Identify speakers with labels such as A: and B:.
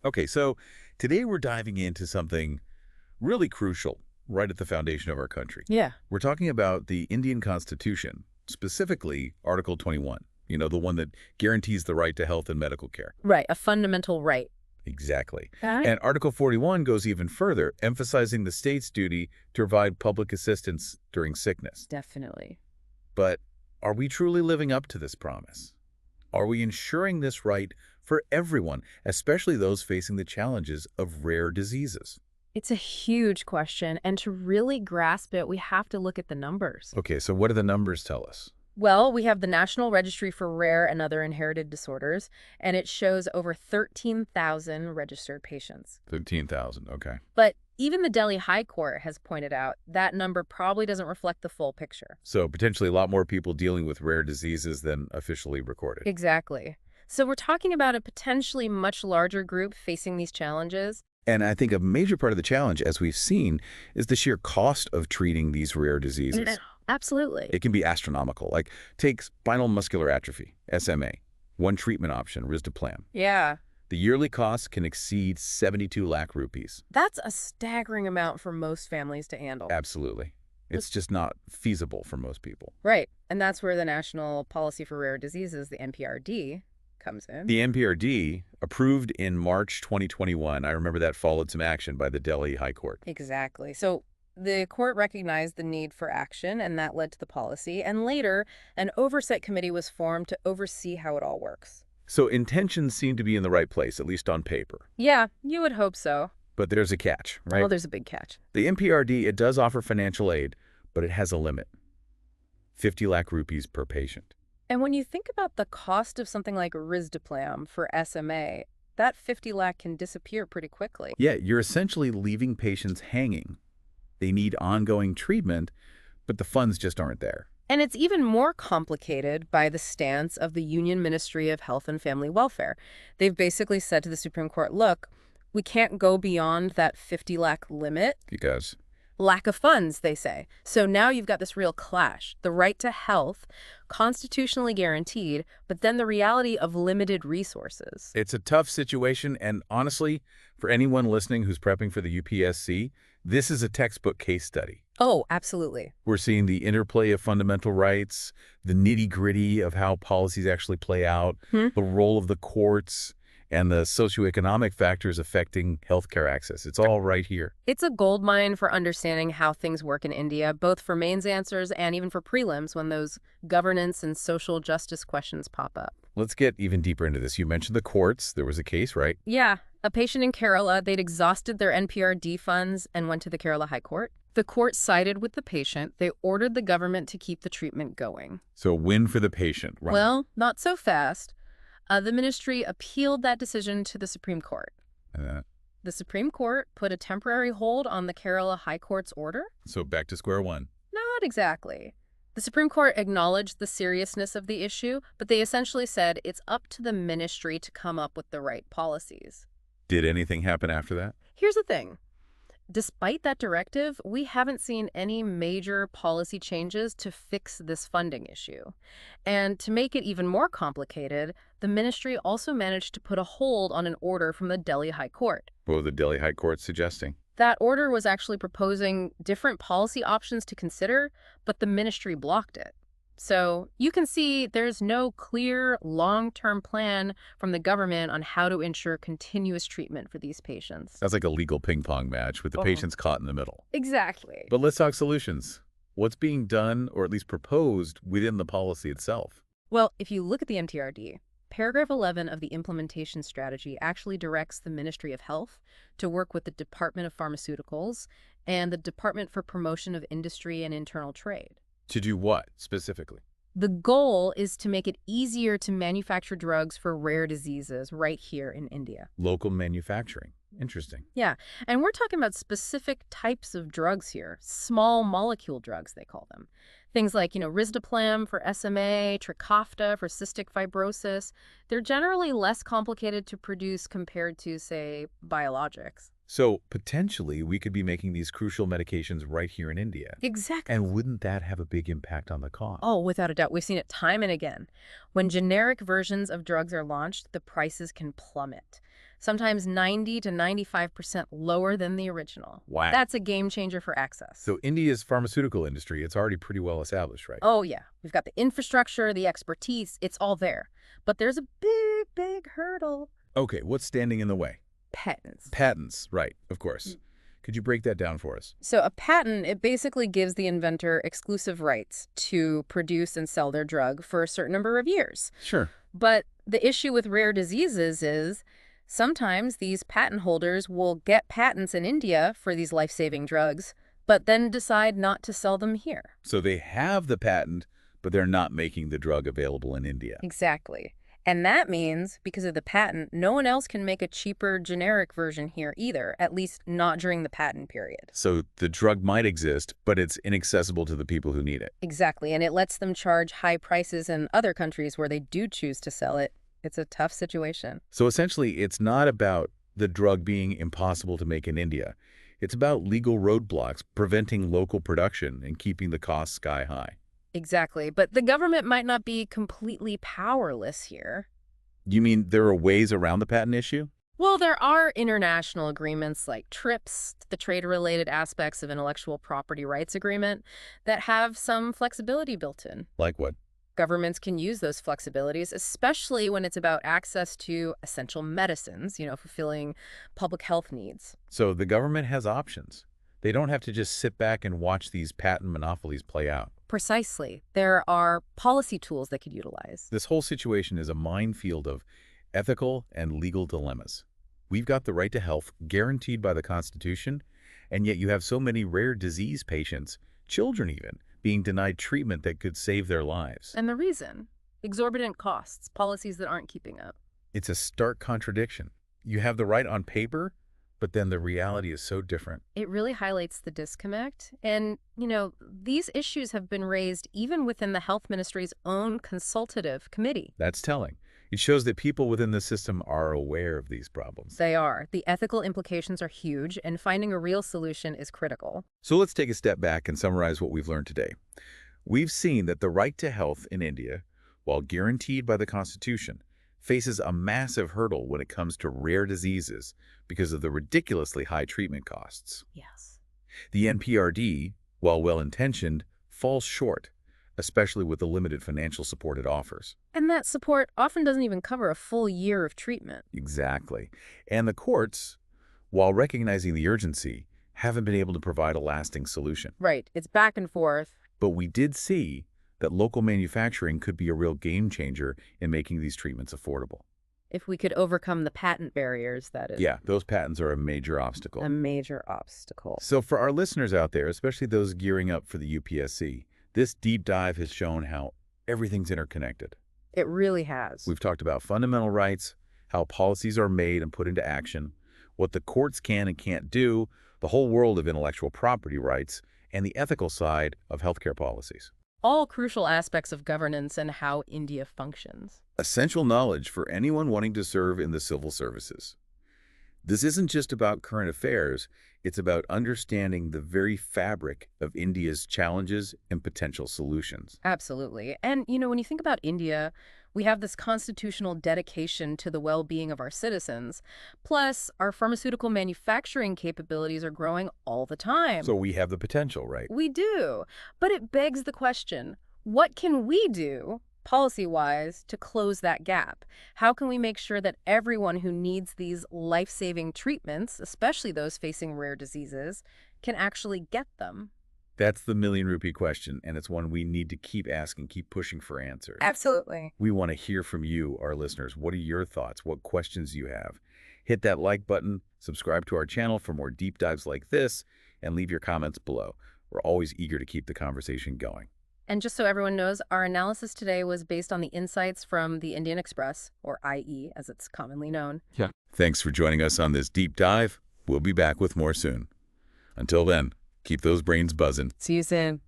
A: Okay, so today we're diving into something really crucial right at the foundation of our country.
B: Yeah.
A: We're talking about the Indian Constitution, specifically Article 21, the one that guarantees the right to health and medical care.
B: Right. A fundamental right.
A: Exactly.
B: Right.
A: And Article 41 goes even further, emphasizing the state's duty to provide public assistance during sickness.
B: Definitely.
A: But are we truly living up to this promise? Are we ensuring this right for everyone, especially those facing the challenges of rare diseases?
B: It's a huge question, and to really grasp it, we have to look at the numbers.
A: Okay, so what do the numbers tell us?
B: Well, we have the National Registry for Rare and Other Inherited Disorders, and it shows over 13,000 registered patients.
A: 13,000, okay.
B: But even the Delhi High Court has pointed out that number probably doesn't reflect the full picture.
A: So potentially a lot more people dealing with rare diseases than officially recorded.
B: Exactly. So we're talking about a potentially much larger group facing these challenges.
A: And I think a major part of the challenge, as we've seen, is the sheer cost of treating these rare diseases.
B: Absolutely.
A: It can be astronomical. Like, take spinal muscular atrophy, SMA, one treatment option, risdiplam.
B: Yeah.
A: The yearly cost can exceed 72 lakh rupees.
B: That's a staggering amount for most families to handle.
A: Absolutely. It's just not feasible for most people.
B: Right. And that's where the National Policy for Rare Diseases, the NPRD, comes in.
A: The NPRD, approved in March 2021, I remember that followed some action by the Delhi High Court.
B: Exactly. So the court recognized the need for action, and that led to the policy. And later, an oversight committee was formed to oversee how it all works.
A: So intentions seem to be in the right place, at least on paper.
B: Yeah, you would hope so.
A: But there's a catch, right?
B: Oh, there's a big catch.
A: The NPRD, it does offer financial aid, but it has a limit. 50 lakh rupees per patient.
B: And when you think about the cost of something like risdiplam for SMA, that 50 lakh can disappear pretty quickly.
A: Yeah, you're essentially leaving patients hanging. They need ongoing treatment, but the funds just aren't there.
B: And it's even more complicated by the stance of the Union Ministry of Health and Family Welfare. They've basically said to the Supreme Court, look, we can't go beyond that 50 lakh limit.
A: Because?
B: Lack of funds, they say. So now you've got this real clash. The right to health, constitutionally guaranteed, but then the reality of limited resources.
A: It's a tough situation, and honestly, for anyone listening who's prepping for the UPSC, this is a textbook case study.
B: Oh, absolutely.
A: We're seeing the interplay of fundamental rights, the nitty-gritty of how policies actually play out, the role of the courts, and the socioeconomic factors affecting healthcare access. It's all right here.
B: It's a goldmine for understanding how things work in India, both for mains answers and even for prelims when those governance and social justice questions pop up.
A: Let's get even deeper into this. You mentioned the courts. There was a case, right?
B: Yeah, a patient in Kerala, they'd exhausted their NPRD funds and went to the Kerala High Court. The court sided with the patient. They ordered the government to keep the treatment going.
A: So a win for the patient, right?
B: Well, not so fast. The ministry appealed that decision to the Supreme Court. The Supreme Court put a temporary hold on the Kerala High Court's order?
A: So back to square one.
B: Not exactly. The Supreme Court acknowledged the seriousness of the issue, but they essentially said it's up to the ministry to come up with the right policies.
A: Did anything happen after that?
B: Here's the thing. Despite that directive, we haven't seen any major policy changes to fix this funding issue. And to make it even more complicated, the ministry also managed to put a hold on an order from the Delhi High Court.
A: What was the Delhi High Court suggesting?
B: That order was actually proposing different policy options to consider, but the ministry blocked it. So you can see there's no clear long-term plan from the government on how to ensure continuous treatment for these patients.
A: That's like a legal ping pong match with the patients caught in the middle.
B: Exactly.
A: But let's talk solutions. What's being done or at least proposed within the policy itself?
B: Well, if you look at the MTRD, paragraph 11 of the implementation strategy actually directs the Ministry of Health to work with the Department of Pharmaceuticals and the Department for Promotion of Industry and Internal Trade.
A: To do what, specifically?
B: The goal is to make it easier to manufacture drugs for rare diseases right here in India.
A: Local manufacturing. Interesting.
B: Yeah, and we're talking about specific types of drugs here, small molecule drugs, they call them. Things like, risdiplam for SMA, Trikafta for cystic fibrosis. They're generally less complicated to produce compared to, say, biologics.
A: So potentially we could be making these crucial medications right here in India.
B: Exactly.
A: And wouldn't that have a big impact on the cost?
B: Oh, without a doubt. We've seen it time and again. When generic versions of drugs are launched, the prices can plummet. sometimes 90 to 95% lower than the original.
A: Wow.
B: That's a game changer for access.
A: So India's pharmaceutical industry, it's already pretty well established, right?
B: Oh, yeah. We've got the infrastructure, the expertise. It's all there. But there's a big, big hurdle.
A: Okay, what's standing in the way?
B: Patents.
A: Patents, right, of course. Could you break that down for us?
B: So a patent, it basically gives the inventor exclusive rights to produce and sell their drug for a certain number of years.
A: Sure.
B: But the issue with rare diseases is sometimes these patent holders will get patents in India for these life-saving drugs, but then decide not to sell them here.
A: So they have the patent, but they're not making the drug available in India.
B: Exactly. And that means, because of the patent, no one else can make a cheaper generic version here either, at least not during the patent period.
A: So the drug might exist, but it's inaccessible to the people who need it.
B: Exactly, and it lets them charge high prices in other countries where they do choose to sell it. It's a tough situation.
A: So essentially, it's not about the drug being impossible to make in India. It's about legal roadblocks preventing local production and keeping the costs sky high.
B: Exactly, but the government might not be completely powerless here.
A: You mean there are ways around the patent issue?
B: Well, there are international agreements like TRIPS, the trade-related aspects of intellectual property rights agreement, that have some flexibility built in.
A: Like what?
B: Governments can use those flexibilities, especially when it's about access to essential medicines, fulfilling public health needs.
A: So the government has options. They don't have to just sit back and watch these patent monopolies play out.
B: Precisely. There are policy tools they could utilize.
A: This whole situation is a minefield of ethical and legal dilemmas. We've got the right to health guaranteed by the Constitution, and yet you have so many rare disease patients, children even, being denied treatment that could save their lives.
B: And the reason? Exorbitant costs, policies that aren't keeping up.
A: It's a stark contradiction. You have the right on paper, but then the reality is so different.
B: It really highlights the disconnect. And, these issues have been raised even within the health ministry's own consultative committee.
A: That's telling. It shows that people within the system are aware of these problems.
B: They are. The ethical implications are huge, and finding a real solution is critical.
A: So let's take a step back and summarize what we've learned today. We've seen that the right to health in India, while guaranteed by the Constitution, faces a massive hurdle when it comes to rare diseases because of the ridiculously high treatment costs.
B: Yes.
A: The NPRD, while well-intentioned, falls short, especially with the limited financial support it offers.
B: And that support often doesn't even cover a full year of treatment.
A: Exactly. And the courts, while recognizing the urgency, haven't been able to provide a lasting solution.
B: Right. It's back and forth.
A: But we did see that local manufacturing could be a real game changer in making these treatments affordable.
B: If we could overcome the patent barriers, that is.
A: Yeah, those patents are a major obstacle.
B: A major obstacle.
A: So for our listeners out there, especially those gearing up for the UPSC, this deep dive has shown how everything's interconnected.
B: It really has.
A: We've talked about fundamental rights, how policies are made and put into action, what the courts can and can't do, the whole world of intellectual property rights, and the ethical side of healthcare policies.
B: All crucial aspects of governance and how India functions.
A: Essential knowledge for anyone wanting to serve in the civil services. This isn't just about current affairs, it's about understanding the very fabric of India's challenges and potential solutions.
B: Absolutely. And, when you think about India, we have this constitutional dedication to the well-being of our citizens. Plus, our pharmaceutical manufacturing capabilities are growing all the time.
A: So we have the potential, right?
B: We do. But it begs the question, what can we do, policy-wise, to close that gap? How can we make sure that everyone who needs these life-saving treatments, especially those facing rare diseases, can actually get them?
A: That's the million-rupee question, and it's one we need to keep asking, keep pushing for answers.
B: Absolutely.
A: We want to hear from you, our listeners. What are your thoughts? What questions do you have? Hit that like button, subscribe to our channel for more deep dives like this, and leave your comments below. We're always eager to keep the conversation going.
B: And just so everyone knows, our analysis today was based on the insights from the Indian Express, or IE, as it's commonly known.
A: Yeah. Thanks for joining us on this deep dive. We'll be back with more soon. Until then, keep those brains buzzing.
B: See you soon.